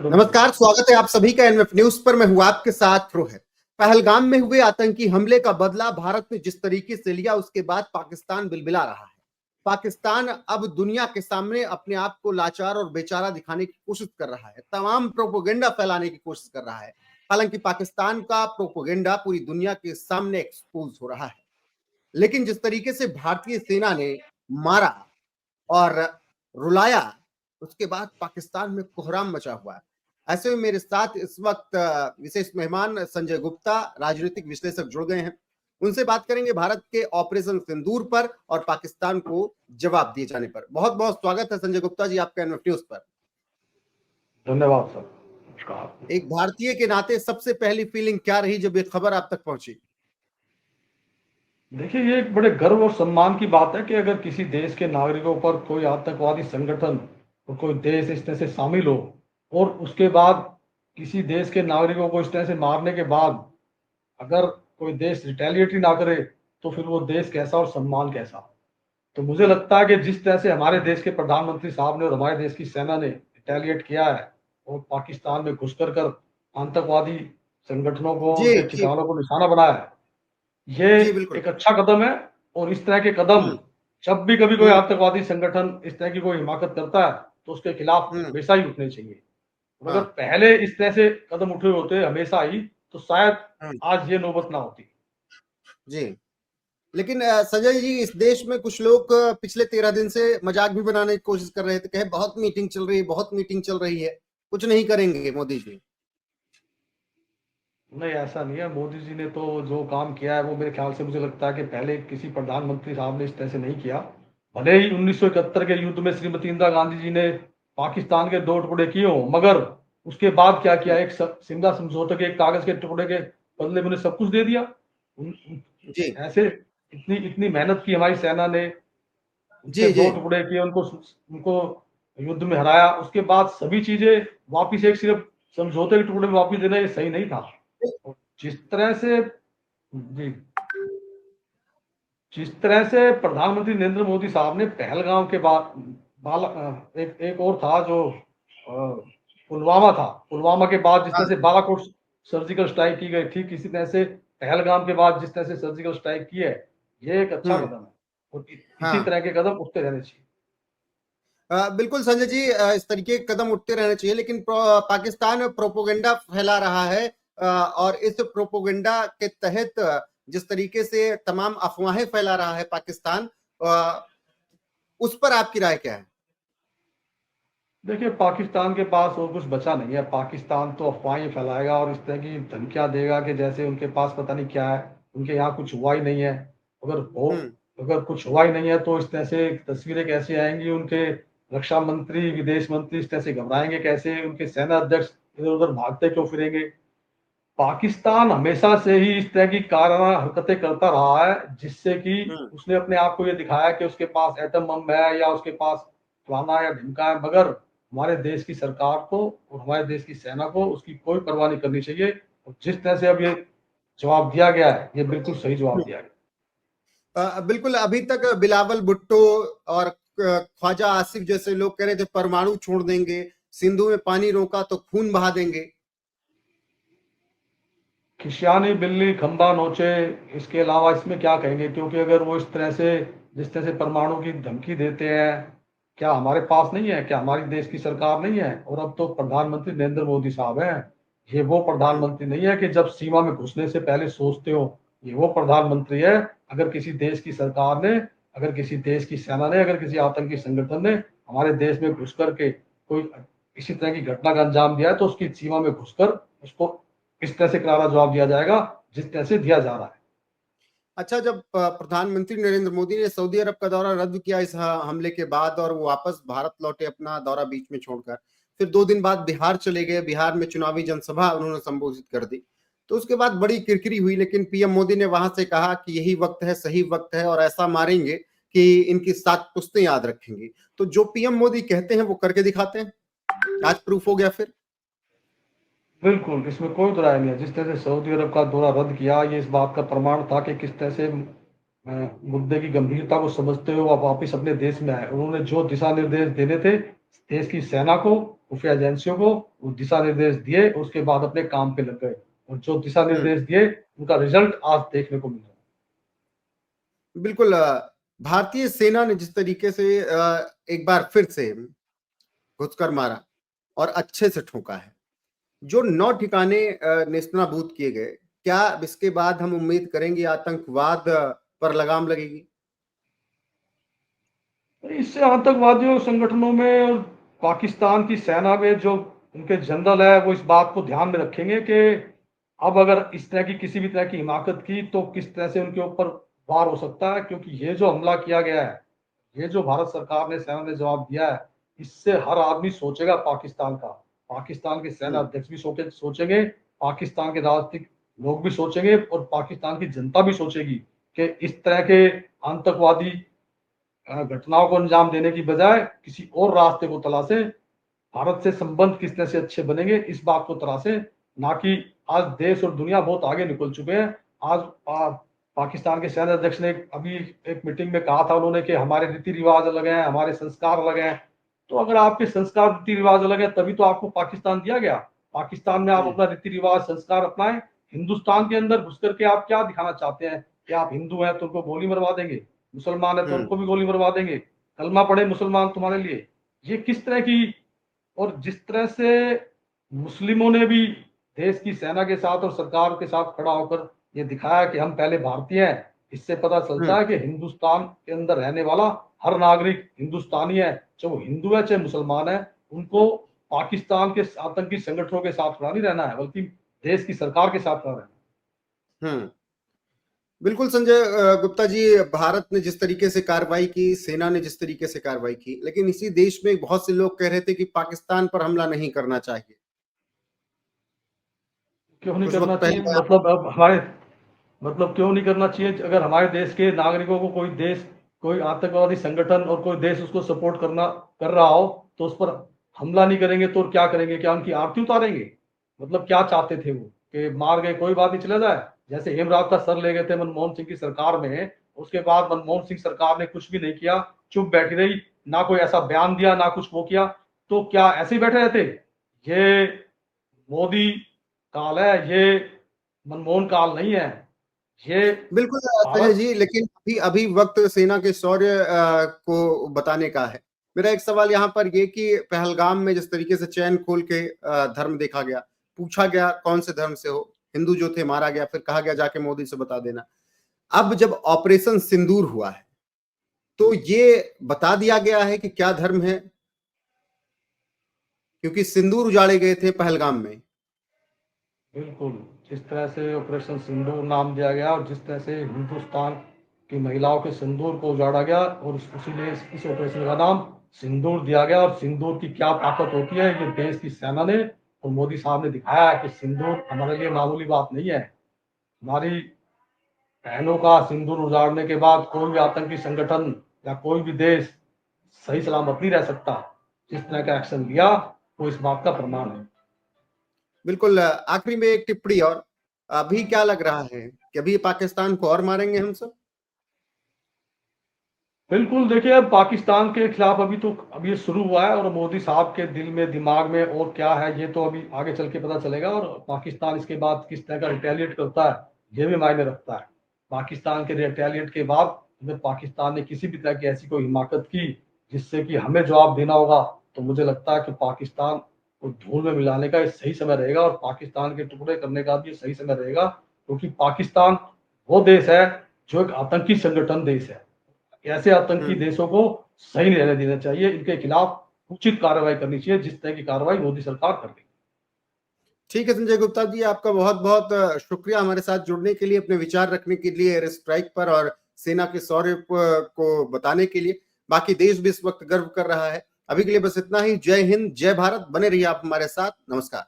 दोनों। नमस्कार, स्वागत है आप सभी का एनएफ न्यूज पर। मैं हूं आपके साथ रोहित। पहलगाम में हुए आतंकी हमले का बदला भारत ने जिस तरीके से लिया, उसके बाद पाकिस्तान बिलबिला रहा है। पाकिस्तान अब दुनिया के सामने अपने आप को लाचार और बेचारा दिखाने की कोशिश कर रहा है, तमाम प्रोपोगेंडा फैलाने की कोशिश कर रहा है। हालांकि पाकिस्तान का प्रोपोगेंडा पूरी दुनिया के सामने एक्सपोज हो रहा है, लेकिन जिस तरीके से भारतीय सेना ने मारा और रुलाया, उसके बाद पाकिस्तान में कोहराम मचा हुआ है। ऐसे में मेरे साथ इस वक्त विशेष मेहमान संजय गुप्ता, राजनीतिक विश्लेषक, जुड़ गए हैं। उनसे बात करेंगे भारत के ऑपरेशन सिंदूर पर और पाकिस्तान को जवाब दिए जाने पर। बहुत बहुत स्वागत है संजय गुप्ता जी आपका एनएफ न्यूज पर। धन्यवाद सर, नमस्कार। एक भारतीय के नाते सबसे पहली फीलिंग क्या रही जब ये खबर आप तक पहुंची? देखिए, ये एक बड़े गर्व और सम्मान की बात है कि अगर किसी देश के नागरिकों पर कोई आतंकवादी संगठन और कोई देश इस तरह से शामिल हो और उसके बाद किसी देश के नागरिकों को इस तरह से मारने के बाद अगर कोई देश रिटेलिएट ही ना करे तो फिर वो देश कैसा और सम्मान कैसा। तो मुझे लगता है कि जिस तरह से हमारे देश के प्रधानमंत्री साहब ने और हमारे देश की सेना ने रिटेलिएट किया है और पाकिस्तान में घुस कर आतंकवादी संगठनों को, जी उनके जी ठिकानों को निशाना बनाया है, ये जी बिल्कुल। एक अच्छा कदम है। और इस तरह के कदम हम्म जब भी कभी कोई हम्म आतंकवादी संगठन इस तरह की कोई हिमाकत करता है तो उसके खिलाफ हम्म हमेशा ही उठने चाहिए। और अगर हाँ पहले इस तरह से कदम उठे होते हमेशा ही तो शायद हम्म आज ये नौबत ना होती। जी। लेकिन संजय जी, इस देश में कुछ लोग पिछले 13 दिन से मजाक भी बनाने की कोशिश कर रहे थे, कहे बहुत मीटिंग चल रही है, बहुत मीटिंग चल रही है, कुछ नहीं करेंगे मोदी जी। नहीं, ऐसा नहीं है। मोदी जी ने तो जो काम किया है वो मेरे ख्याल से मुझे लगता है कि पहले किसी प्रधानमंत्री साहब ने इस तरह से नहीं किया। भले ही 1971 के युद्ध में श्रीमती इंदिरा गांधी जी ने पाकिस्तान के 2 टुकड़े किए हों, मगर उसके बाद क्या किया, एक शिमला समझौते के एक कागज के टुकड़े के बदले में उन्हें सब कुछ दे दिया। जी ऐसे इतनी इतनी मेहनत की हमारी सेना ने, उनके जी जी 2 टुकड़े किए, उनको उनको युद्ध में हराया, उसके बाद सभी चीजें वापिस एक सिर्फ समझौते के टुकड़े में वापिस देना ये सही नहीं था। और जी जिस तरह से प्रधानमंत्री नरेंद्र मोदी साहब ने पहलगाम के बाद एक और था जो पुलवामा था, पुलवामा के बाद जिस तरह हाँ से बालाकोट सर्जिकल स्ट्राइक की गई थी, किसी तरह से पहलगाम के बाद जिस तरह से सर्जिकल स्ट्राइक की है, ये एक अच्छा हम्म कदम है और इसी हाँ तरह के कदम उठते रहने चाहिए। बिल्कुल संजय जी, इस तरीके के कदम उठते रहने चाहिए, लेकिन पाकिस्तान प्रोपोगंडा फैला रहा है और इस प्रोपोगंडा के तहत जिस तरीके से तमाम अफवाहें फैला रहा है पाकिस्तान, उस पर आपकी राय क्या है? देखिए, पाकिस्तान के पास और कुछ बचा नहीं है। पाकिस्तान तो अफवाहें फैलाएगा और इस तरह की धमकियां देगा कि जैसे उनके पास पता नहीं क्या है, उनके यहाँ कुछ हुआ ही नहीं है। अगर हो हम्म अगर कुछ हुआ ही नहीं है तो इस तरह से तस्वीरें कैसे आएंगी, उनके रक्षा मंत्री, विदेश मंत्री इस तरह से घबराएंगे कैसे, उनके सेना अध्यक्ष इधर उधर भागते क्यों फिरेंगे। पाकिस्तान हमेशा से ही इस तरह की काराना हरकतें करता रहा है, जिससे कि हम्म उसने अपने आप को ये दिखाया कि उसके पास एटम बम है या उसके पास फलाना या ढिमका है, मगर हमारे देश की सरकार को और हमारे देश की सेना को उसकी कोई परवाह नहीं करनी चाहिए। और जिस तरह से अब ये जवाब दिया गया है, ये बिल्कुल सही जवाब दिया गया। बिल्कुल। अभी तक बिलावल भुट्टो और ख्वाजा आसिफ जैसे लोग कह रहे थे परमाणु छोड़ देंगे, सिंधु में पानी रोका तो खून बहा देंगे। खिसियानी बिल्ली खंबा नोचे, इसके अलावा इसमें क्या कहेंगे, क्योंकि अगर वो इस तरह से जिस तरह से परमाणु की धमकी देते हैं, क्या हमारे पास नहीं है, क्या हमारी देश की सरकार नहीं है? और अब तो प्रधानमंत्री नरेंद्र मोदी साहब हैं। ये वो हम्म प्रधानमंत्री नहीं है कि जब सीमा में घुसने से पहले सोचते हो। ये वो प्रधानमंत्री है, अगर किसी देश की सरकार ने, अगर किसी देश की सेना ने, अगर किसी आतंकी संगठन ने हमारे देश में घुस करके कोई इसी तरह की घटना का अंजाम दिया है तो उसकी सीमा में घुसकर उसको इस तरह से करारा जवाब दिया जाएगा जिस तरह से दिया जा रहा है। अच्छा, जब प्रधानमंत्री नरेंद्र मोदी ने सऊदी अरब का दौरा रद्द किया इस हमले के बाद और वो वापस भारत लौटे अपना दौरा बीच में छोड़कर, फिर 2 दिन बाद बिहार चले गए, बिहार में चुनावी जनसभा उन्होंने संबोधित कर दी। तो उसके बाद बड़ी किरकिरी हुई, लेकिन पीएम मोदी ने वहां से कहा कि यही वक्त है, सही वक्त है और ऐसा मारेंगे कि इनकी 7 पुश्तें याद रखेंगी। तो जो पीएम मोदी कहते हैं वो करके दिखाते हैं। आज प्रूफ हो गया फिर। बिल्कुल, इसमें कोई दो राय नहीं है। जिस तरह से सऊदी अरब का दौरा रद्द किया, ये इस बात का प्रमाण था कि किस तरह से मुद्दे की गंभीरता को समझते हुए वो वापिस अपने देश में आए। उन्होंने जो दिशा निर्देश देने थे देश की सेना को खुफिया एजेंसियों को वो दिशा निर्देश दिए, उसके बाद अपने काम पे लग गए और जो दिशा निर्देश दिए उनका रिजल्ट आज देखने को मिल रहा है। बिल्कुल भारतीय सेना ने जिस तरीके से एक बार फिर से घुसकर मारा और अच्छे से ठोका है, जो 9 ठिकाने नेस्तनाबूद किए गए, क्या इसके बाद हम उम्मीद करेंगे आतंकवाद पर लगाम लगेगी? इससे आतंकवादियों संगठनों में और पाकिस्तान की सेना में जो उनके जनरल है वो इस बात को ध्यान में रखेंगे कि अब अगर इस तरह की किसी भी तरह की हिमाकत की तो किस तरह से उनके ऊपर वार हो सकता है, क्योंकि ये जो हमला किया गया है, ये जो भारत सरकार ने सेना ने जवाब दिया है, इससे हर आदमी सोचेगा पाकिस्तान का, पाकिस्तान के सेना अध्यक्ष भी सोचेंगे, पाकिस्तान के राजनीतिक लोग भी सोचेंगे और पाकिस्तान की जनता भी सोचेगी कि इस तरह के आतंकवादी घटनाओं को अंजाम देने की बजाय किसी और रास्ते को तलाशे, भारत से संबंध किस तरह से अच्छे बनेंगे इस बात को तलाशे, ना कि आज देश और दुनिया बहुत आगे निकल चुके हैं। आज पाकिस्तान के सेना अध्यक्ष ने अभी एक मीटिंग में कहा था उन्होंने कि हमारे रीति रिवाज अलग हैं, हमारे संस्कार अलग हैं। तो अगर आपके संस्कार रीति रिवाज अलग है तभी तो आपको पाकिस्तान दिया गया। पाकिस्तान में आप अपना रीति रिवाज संस्कार अपनाएं, हिंदुस्तान के अंदर घुस करके आप क्या दिखाना चाहते हैं कि आप हिंदू हैं तो उनको गोली मरवा देंगे, मुसलमान है तो उनको भी गोली मरवा देंगे, कलमा पढ़े मुसलमान तुम्हारे लिए, ये किस तरह की। और जिस तरह से मुस्लिमों ने भी देश की सेना के साथ और सरकार के साथ खड़ा होकर ये दिखाया कि हम पहले भारतीय हैं, इससे पता चलता है कि हिंदुस्तान के अंदर रहने वाला हर नागरिक हिंदुस्तानी है, चाहे वो हिंदू है चाहे मुसलमान है। उनको पाकिस्तान के आतंकी संगठनों के साथ खड़ा नहीं रहना है, बल्कि देश की सरकार के साथ खड़ा रहना है। बिल्कुल संजय गुप्ता जी, भारत ने जिस तरीके से कार्रवाई की, सेना ने जिस तरीके से कार्रवाई की, लेकिन इसी देश में बहुत से लोग कह रहे थे कि पाकिस्तान पर हमला नहीं करना चाहिए। क्यों नहीं कुछ करना वक्त चाहिए? पहले मतलब अब हमारे मतलब क्यों नहीं करना चाहिए? अगर हमारे देश के नागरिकों को कोई देश, कोई आतंकवादी संगठन और कोई देश उसको सपोर्ट कर रहा हो तो उस पर हमला नहीं करेंगे तो क्या करेंगे? क्या उनकी आरती उतारेंगे? मतलब क्या चाहते थे वो कि मार गए कोई बात नहीं चला जाए? जैसे हेमराज का सर ले गए थे मनमोहन सिंह की सरकार में, उसके बाद मनमोहन सिंह सरकार ने कुछ भी नहीं किया, चुप बैठी रही, ना कोई ऐसा बयान दिया ना कुछ वो किया, तो क्या ऐसे ही बैठे रहते? ये मोदी काल है, ये मनमोहन काल नहीं है। ये बिल्कुल संजय भारत जी, लेकिन अभी अभी वक्त सेना के शौर्य को बताने का है। मेरा एक सवाल यहाँ पर ये कि पहलगाम में जिस तरीके से चैन खोल के धर्म देखा गया, पूछा गया कौन से धर्म से हो, हिंदू जो थे मारा गया, फिर कहा गया जाके मोदी से बता देना। अब जब ऑपरेशन सिंदूर हुआ है तो ये बता दिया गया है कि क्या धर्म है, क्योंकि सिंदूर उजाड़े गए थे पहलगाम में। बिल्कुल जिस तरह से ऑपरेशन सिंदूर नाम दिया गया और जिस तरह से हिंदुस्तान की महिलाओं के सिंदूर को उजाड़ा गया और उसीलिए इस ऑपरेशन का नाम सिंदूर दिया गया। और सिंदूर की क्या ताकत होती है ये देश की सेना ने और मोदी साहब ने दिखाया है कि सिंदूर हमारे लिए मामूली बात नहीं है। हमारी बहनों का सिंदूर उजाड़ने के बाद कोई भी आतंकी संगठन या कोई भी देश सही सलामत नहीं रह सकता। जिस तरह का एक्शन लिया वो इस बात का प्रमाण है। बिल्कुल आखिरी में एक टिप्पणी और, अभी क्या लग रहा है कि अभी पाकिस्तान को और मारेंगे हम सब? बिल्कुल देखिए, अब पाकिस्तान के खिलाफ अभी ये शुरू हुआ है और मोदी साहब के दिल में दिमाग में और क्या है ये तो अभी आगे चल के पता चलेगा। और पाकिस्तान इसके बाद किस तरह का रिटेलिएट करता है ये भी मायने रखता है। पाकिस्तान के रिटेलिएट के बाद अगर पाकिस्तान ने किसी भी तरह की ऐसी कोई हिमाकत की जिससे कि हमें जवाब देना होगा तो मुझे लगता है कि पाकिस्तान को धूल में मिलाने का ये सही समय रहेगा और पाकिस्तान के टुकड़े करने का भी ये सही समय रहेगा, क्योंकि पाकिस्तान वो देश है जो एक आतंकी संगठन देश है। ऐसे आतंकी देशों को सही नहीं रहने देना चाहिए, इनके खिलाफ उचित कार्रवाई करनी चाहिए जिस तरह की कार्रवाई मोदी सरकार कर रही है। ठीक है संजय गुप्ता जी, आपका बहुत बहुत शुक्रिया हमारे साथ जुड़ने के लिए, अपने विचार रखने के लिए एयर स्ट्राइक पर और सेना के शौर्य को बताने के लिए। बाकी देश भी इस वक्त गर्व कर रहा है। अभी के लिए बस इतना ही। जय हिंद, जय भारत। बने रहिए आप हमारे साथ। नमस्कार।